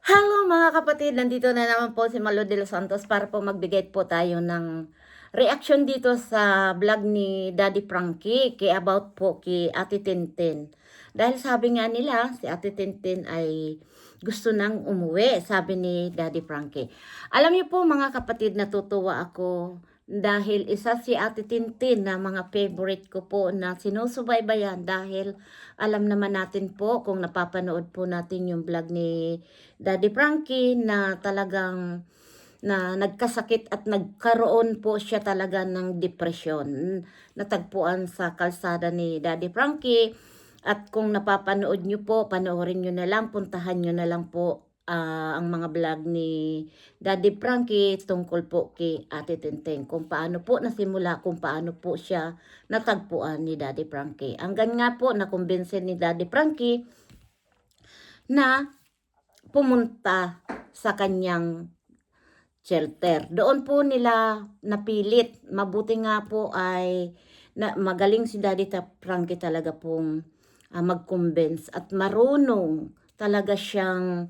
Hello mga kapatid, nandito na naman po si Malo de los Santos para po magbigay po tayo ng reaction dito sa vlog ni Daddy Frankie about po kay Ate Tintin. Dahil sabi nga nila, si Ate Tintin ay gusto nang umuwi, sabi ni Daddy Frankie. Alam niyo po mga kapatid, natutuwa ako dahil isa si Ate Tintin na mga favorite ko po na sinusubaybayan dahil alam naman natin po kung napapanood po natin yung vlog ni Daddy Frankie na talagang na nagkasakit at nagkaroon po siya talaga ng depression. Natagpuan sa kalsada ni Daddy Frankie. At kung napapanood nyo po, panoorin nyo na lang, puntahan nyo na lang po ang mga vlog ni Daddy Frankie tungkol po kay Ate Tinteng. Kung paano po nasimula, kung paano po siya natagpuan ni Daddy Frankie. Hanggang nga po nakumbinsin ni Daddy Frankie na pumunta sa kanyang shelter. Doon po nila napilit. Mabuti nga po ay magaling si Daddy Frankie talaga pong mag-convince at marunong talaga siyang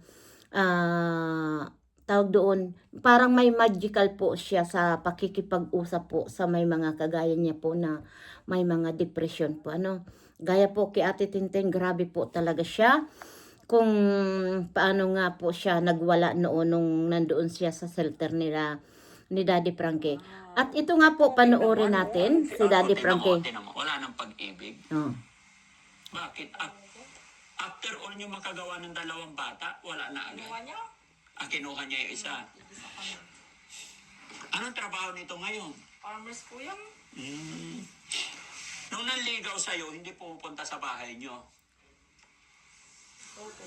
tawag doon, parang may magical po siya sa pakikipag-usap po sa may mga kagaya niya po na may mga depression po. Gaya po kay Ate Tinteng, grabe po talaga siya kung paano nga po siya nagwala noon nung nandoon siya sa shelter nila ni Daddy Frankie. At ito nga po, panoorin natin si Daddy Frankie. Wala nang pag-ibig. Oh. Bakit? After all yung makagawa ng dalawang bata, wala na agad. Kinuha niya yung isa. Anong trabaho nito ngayon? Farmers po yan. Nung nanligaw sa'yo, hindi pupunta sa bahay niyo. Opo.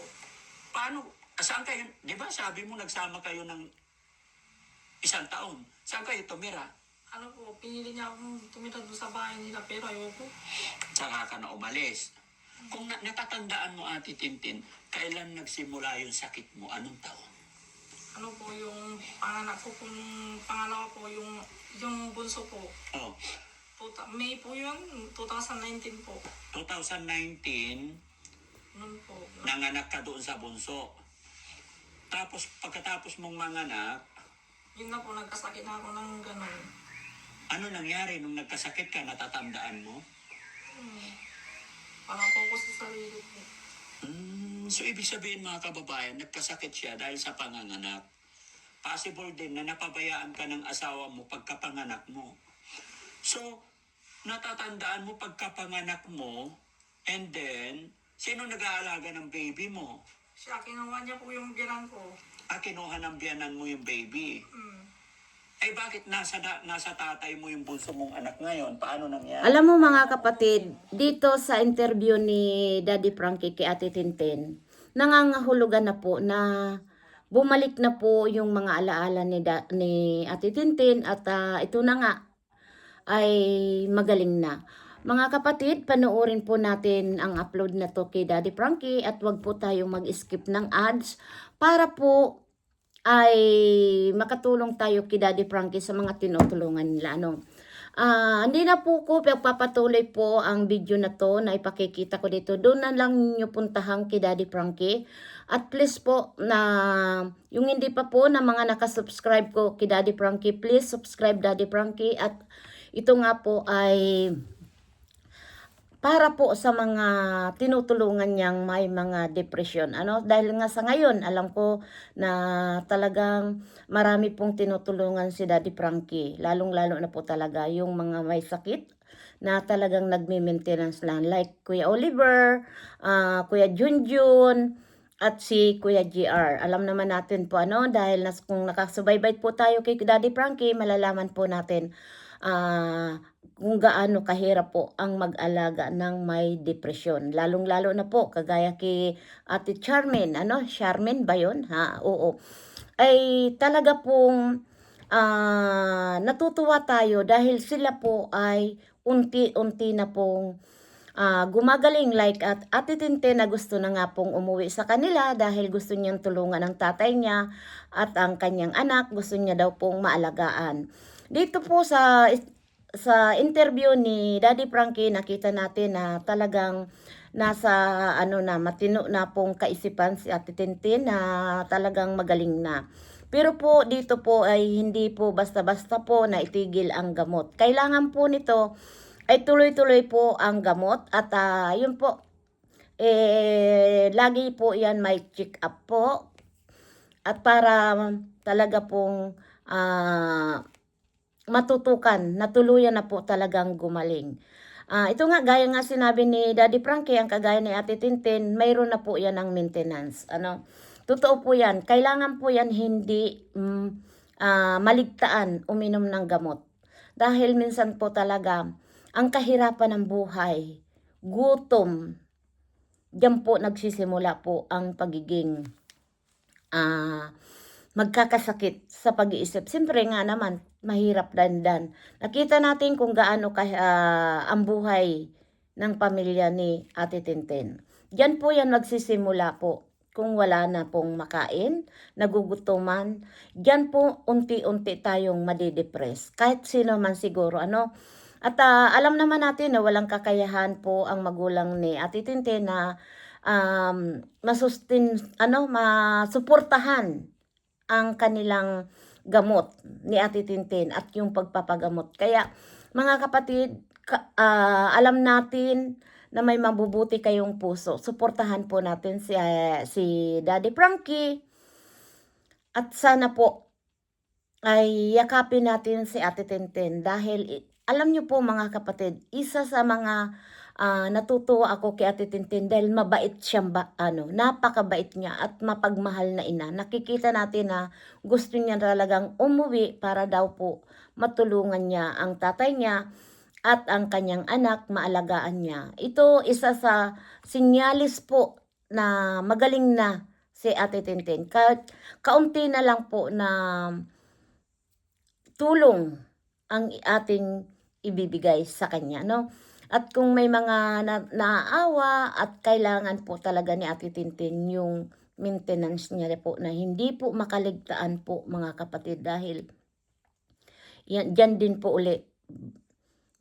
Paano? Saan kayo? Di ba sabi mo nagsama kayo ng 1 taon? Saan kayo tumira? Ano po, pinili niya akong tumira doon sa bahay nila pero ayoko. Saka ka na umalis. Kung natatandaan mo, Ate Tintin, kailan nagsimula yung sakit mo? Anong taon? Ano po yung panganak ko, kung pangalawa po yung bunso po. Oh, May po yun, 2019 po. 2019, Noon po. nanganak ka doon sa bunso. Tapos, pagkatapos mong manganak, Yun na po, nagkasakit na ako ng gano'n. ano nangyari nung nagkasakit ka? Natatandaan mo? Para po ako sa sarili ko. So, ibig sabihin mga kababayan, nagkasakit siya dahil sa panganganak. Possible din na napabayaan ka ng asawa mo pagkapanganak mo. So, natatandaan mo pagkapanganak mo, and then, sino nag-aalaga ng baby mo? Siya, kinuha niya po yung biyanan ko. Kinuha ng biyanan mo yung baby. Ay bakit nasa tatay mo yung bunso mong anak ngayon? Paano nangyari? Alam mo mga kapatid, dito sa interview ni Daddy Frankie kay Ate Tintin, nangangahulugan na po na bumalik na po yung mga alaala ni Ate Tintin at ito na nga ay magaling na. Mga kapatid, panoorin po natin ang upload na to kay Daddy Frankie at wag po tayong mag-skip ng ads para po ay makatulong tayo kay Daddy Frankie sa mga tinutulungan nila. Hindi na po ko pagpapatuloy po ang video na to na ipakikita ko dito. Doon na lang nyo puntahan kay Daddy Frankie. At please po na yung hindi pa po na mga nakasubscribe ko kay Daddy Frankie, please subscribe Daddy Frankie. At ito nga po ay para po sa mga tinutulungan niyang may mga depression. Dahil nga sa ngayon, alam ko na talagang marami pong tinutulungan si Daddy Frankie. Lalong-lalo na po talaga yung mga may sakit na talagang nagme-maintenance lang. Like Kuya Oliver, Kuya Junjun, at si Kuya GR. Alam naman natin po dahil kung nakasubaybay po tayo kay Daddy Frankie, malalaman po natin kung gaano kahirap po ang mag-alaga ng may depresyon. Lalong-lalo na po, kagaya kay Ate Charmaine. Charmaine ba yun? Oo. Ay talaga pong natutuwa tayo dahil sila po ay unti-unti na pong gumagaling, like at Ate Tinte na gusto na nga pong umuwi sa kanila dahil gusto niyang tulungan ang tatay niya at ang kanyang anak gusto niya daw pong maalagaan. Dito po sa interview ni Daddy Frankie, nakita natin na talagang nasa ano na, matino na pong kaisipan si Ate Tintin na talagang magaling na. Pero po dito po ay hindi po basta-basta po na itigil ang gamot. Kailangan po nito ay tuloy-tuloy po ang gamot at yun po, lagi po yan may check up po at para talaga pong matutukan na tuluyan na po talagang gumaling. Ito nga, gaya nga sinabi ni Daddy Frankie, ang kagaya ni Ate Tintin, mayroon na po yan ng maintenance. Totoo po yan. Kailangan po yan hindi maligtaan uminom ng gamot. Dahil minsan po talaga, ang kahirapan ng buhay, gutom, diyan po nagsisimula po ang pagiging magkakasakit sa pag-iisip. Siyempre nga naman, mahirap dandan. Nakita natin kung gaano ang buhay ng pamilya ni Ate Tintin. Diyan po yan magsisimula po. Kung wala na pong makain, nagugutuman, diyan po unti-unti tayong madidepress. Kahit sino man siguro, At alam naman natin na walang kakayahan po ang magulang ni Ate Tintin na masuportahan ang kanilang gamot ni Ate Tintin at yung pagpapagamot. Kaya mga kapatid, alam natin na may mabubuti kayong puso. Suportahan po natin si Daddy Frankie at sana po ay yakapin natin si Ate Tintin dahil alam niyo po mga kapatid, isa sa mga natutuwa ako kay Ate Tintin dahil mabait siyang napakabait niya at mapagmahal na ina. Nakikita natin na gusto niya talagang umuwi para daw po matulungan niya ang tatay niya at ang kanyang anak, maalagaan niya. Ito isa sa sinyalis po na magaling na si Ate Tintin. Kaunti na lang po na tulong ang ating ibibigay sa kanya, At kung may mga naaawa at kailangan po talaga ni Ate Tintin yung maintenance niya po na hindi po makaligtaan po mga kapatid dahil dyan din po ulit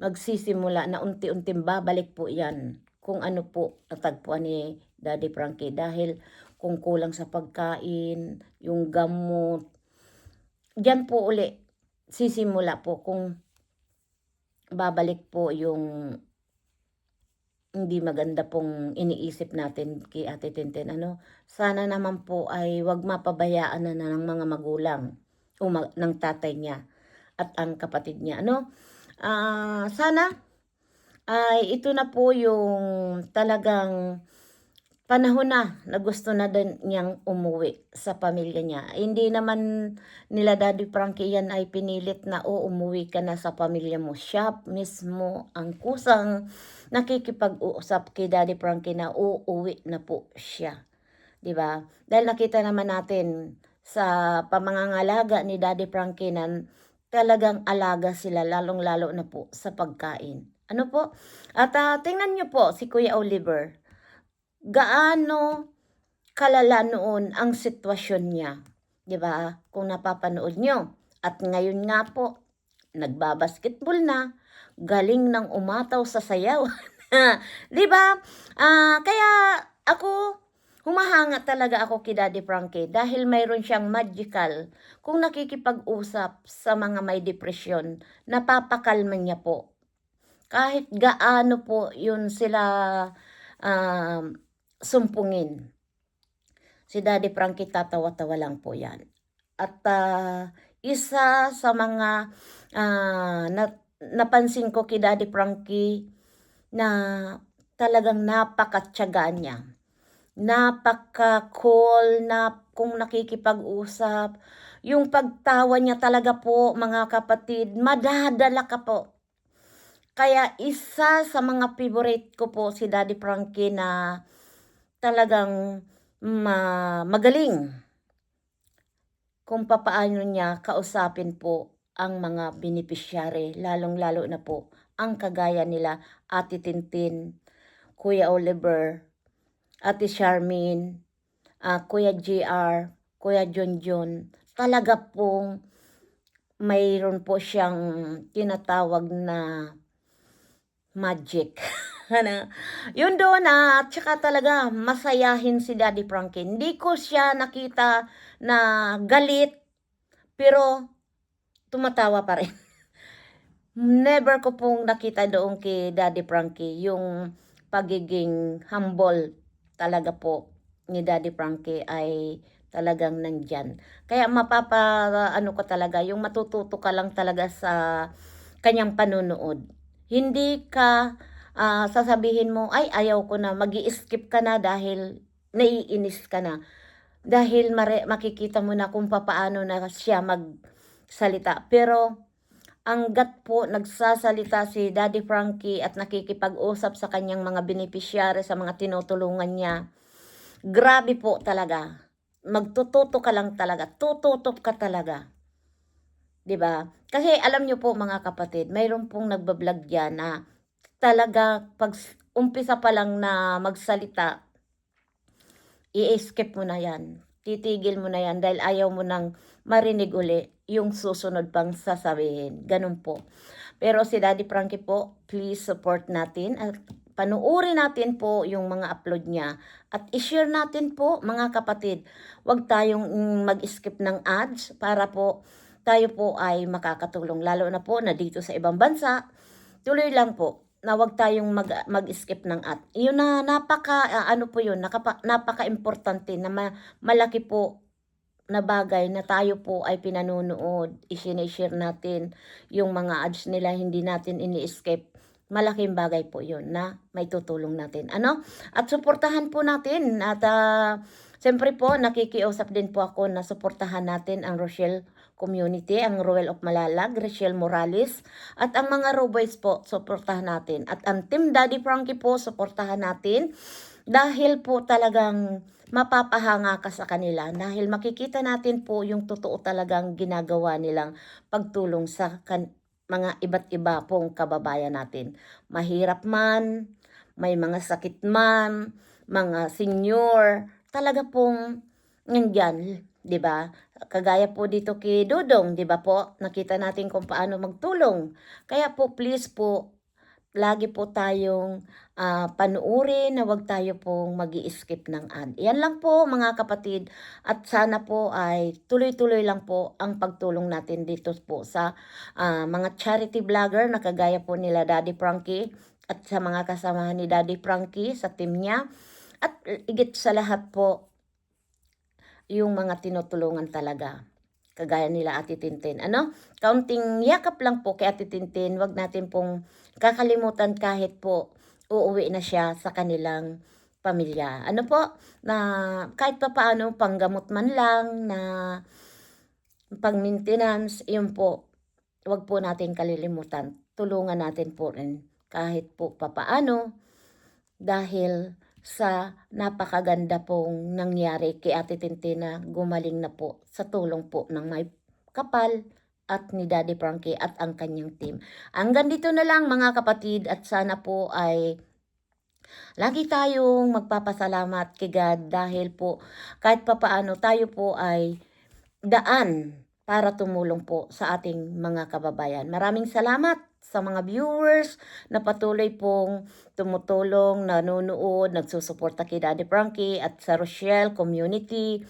magsisimula na unti-unting babalik po yan kung ano po natagpuan ni Daddy Frankie dahil kung kulang sa pagkain, yung gamot, dyan po ulit sisimula po kung babalik po yung hindi maganda pong iniisip natin kay Ate Tintin. Sana naman po ay wag mapabayaan na ng mga magulang o ng tatay niya at ang kapatid niya. Sana ay ito na po yung talagang panahon na gusto na din niyang umuwi sa pamilya niya. Hindi naman nila Daddy Frankie yan ay pinilit na umuwi ka na sa pamilya mo. Siya mismo ang kusang nakikipag-uusap kay Daddy Frankie na uuwi na po siya. 'Di ba? Dahil nakita naman natin sa pamangangalaga ni Daddy Frankie na talagang alaga sila lalong-lalo na po sa pagkain. At tingnan niyo po si Kuya Oliver. Gaano kalala noon ang sitwasyon niya. 'Di ba? Kung napapanood nyo. At ngayon nga po, nagbabasketball na, galing ng umataw sa sayaw. 'Di ba? Kaya ako, humahanga talaga ako kay Daddy Frankie dahil mayroon siyang magical. Kung nakikipag-usap sa mga may depresyon, napapakalma niya po. Kahit gaano po yun sila sumpungin. Si Daddy Frankie tatawa-tawa lang po yan. At isa sa mga napansin ko kay Daddy Frankie na talagang napakatyaga niya. Napaka-cool na kung nakikipag-usap. Yung pagtawa niya talaga po mga kapatid, madadala ka po. Kaya isa sa mga favorite ko po si Daddy Frankie na talagang magaling kung papaano niya kausapin po ang mga beneficiary, lalong-lalo na po ang kagaya nila Ate Tintin, Kuya Oliver, Ate Charmaine, Kuya JR, Kuya John. Talaga pong mayroon po siyang tinatawag na magic. Ano, yun doon at tsaka talaga masayahin si Daddy Frankie. Hindi ko siya nakita na galit, pero tumatawa pa rin. Never ko pong nakita doon kay Daddy Frankie yung pagiging humble talaga po ni Daddy Frankie ay talagang nandyan. Kaya ano ko talaga, yung matututo ka lang talaga sa kanyang panunood. Hindi ka sasabihin mo, ay ayaw ko na, mag-i-skip ka na dahil naiinis ka na. Dahil makikita mo na kung papaano na siya magsalita. Pero hangga't po nagsasalita si Daddy Frankie at nakikipag-usap sa kanyang mga beneficiary, sa mga tinutulungan niya, grabe po talaga. Magtututo ka lang talaga. Tututok ka talaga. 'Di ba? Kasi alam niyo po mga kapatid, mayroon pong nagbablog diyan na talaga pag umpisa pa lang na magsalita, i-skip mo na yan. Titigil mo na yan dahil ayaw mo nang marinig uli yung susunod pang sasabihin. Ganun po. Pero si Daddy Frankie po, please support natin at panuuri natin po yung mga upload niya at i-share natin po mga kapatid. Huwag tayong mag-skip ng ads para po tayo po ay makakatulong. Lalo na po na dito sa ibang bansa, tuloy lang po na wag tayong mag-skip ng ad. Yun na ano po yun, napaka-importante na malaki po na bagay na tayo po ay pinanunood, i-share natin yung mga ads nila, hindi natin ini-skip. Malaking bagay po yun na may tutulong natin. Ano? At suportahan po natin at siyempre po nakikiusap din po ako na suportahan natin ang Rochelle community, ang Ruel of Malalag, Rochelle Morales, at ang mga Roboys po, suportahan natin. At ang Team Daddy Frankie po, suportahan natin dahil po talagang mapapahanga ka sa kanila dahil makikita natin po yung totoo talagang ginagawa nilang pagtulong sa mga iba't iba pong kababayan natin. Mahirap man, may mga sakit man, mga senior, talaga pong nandyan, 'di ba? Kagaya po dito kay Dudong, 'di ba po? Nakita natin kung paano magtulong. Kaya po please po lagi po tayong panuuri na wag tayo pong mag-i-skip ng ad. Yan lang po mga kapatid at sana po ay tuloy-tuloy lang po ang pagtulong natin dito po sa mga charity vlogger na kagaya po nila Daddy Frankie at sa mga kasamahan ni Daddy Frankie sa team niya. At igit sa lahat po, yung mga tinutulungan talaga. Kagaya nila Ate Tintin. Ano? Kaunting yakap lang po kay Ate Tintin. Wag natin pong kakalimutan kahit po uuwi na siya sa kanilang pamilya. Ano po? Na kahit pa paano panggamot man lang na pang-maintenance, yun po. Wag po natin kalilimutan. Tulungan natin po rin kahit po papaano dahil sa napakaganda pong nangyari kay Ate Tintina, gumaling na po sa tulong po ng may kapal at ni Daddy Frankie at ang kanyang team. Hanggang dito na lang mga kapatid at sana po ay lagi tayong magpapasalamat kay God dahil po kahit papaano tayo po ay daan para tumulong po sa ating mga kababayan. Maraming salamat sa mga viewers na patuloy pong tumutulong, nanonood, nagsusuporta kay Daddy Frankie at sa Rochelle community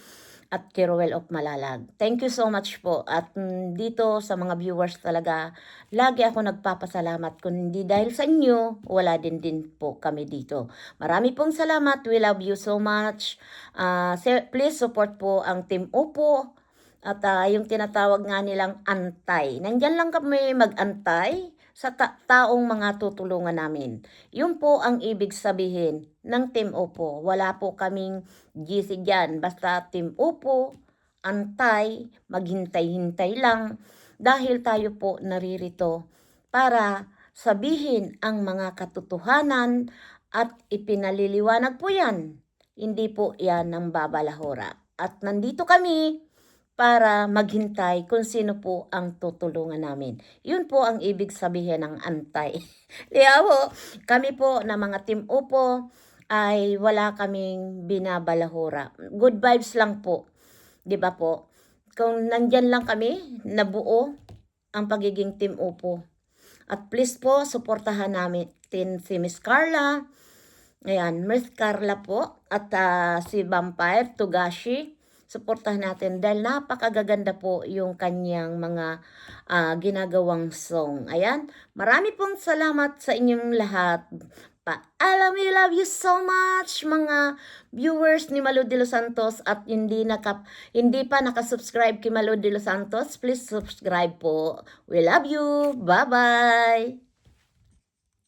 at kay Ruel of Malalag. Thank you so much po. At dito sa mga viewers talaga, lagi ako nagpapasalamat. Kung hindi dahil sa inyo, wala din po kami dito. Marami pong salamat. We love you so much. Please support po ang Team Upo. At yung tinatawag nga nilang antay. Nandyan lang kami mag-antay sa taong mga tutulungan namin. Yun po ang ibig sabihin ng Team Upo. Wala po kaming GC dyan. Basta Team Upo, antay, maghintay-hintay lang. Dahil tayo po naririto para sabihin ang mga katotohanan at ipinaliliwanag po yan. Hindi po yan ng babalahora. At nandito kami para maghintay kung sino po ang tutulungan namin. Yun po ang ibig sabihin ng antay. Kaya po, kami po na mga Team Upo ay wala kaming binabalahura. Good vibes lang po. 'Di ba po? Kung nandyan lang kami, nabuo ang pagiging Team Upo. At please po, suportahan namin si Miss Carla. Ayan, Miss Carla po. At si Vampire Togashi. Suportahan natin dahil napakagaganda po yung kanyang mga ginagawang song. Ayan, marami pong salamat sa inyong lahat. Paalam, we love you so much mga viewers ni Malu de los Santos at hindi pa nakasubscribe kay Malu de los Santos, please subscribe po. We love you. Bye-bye.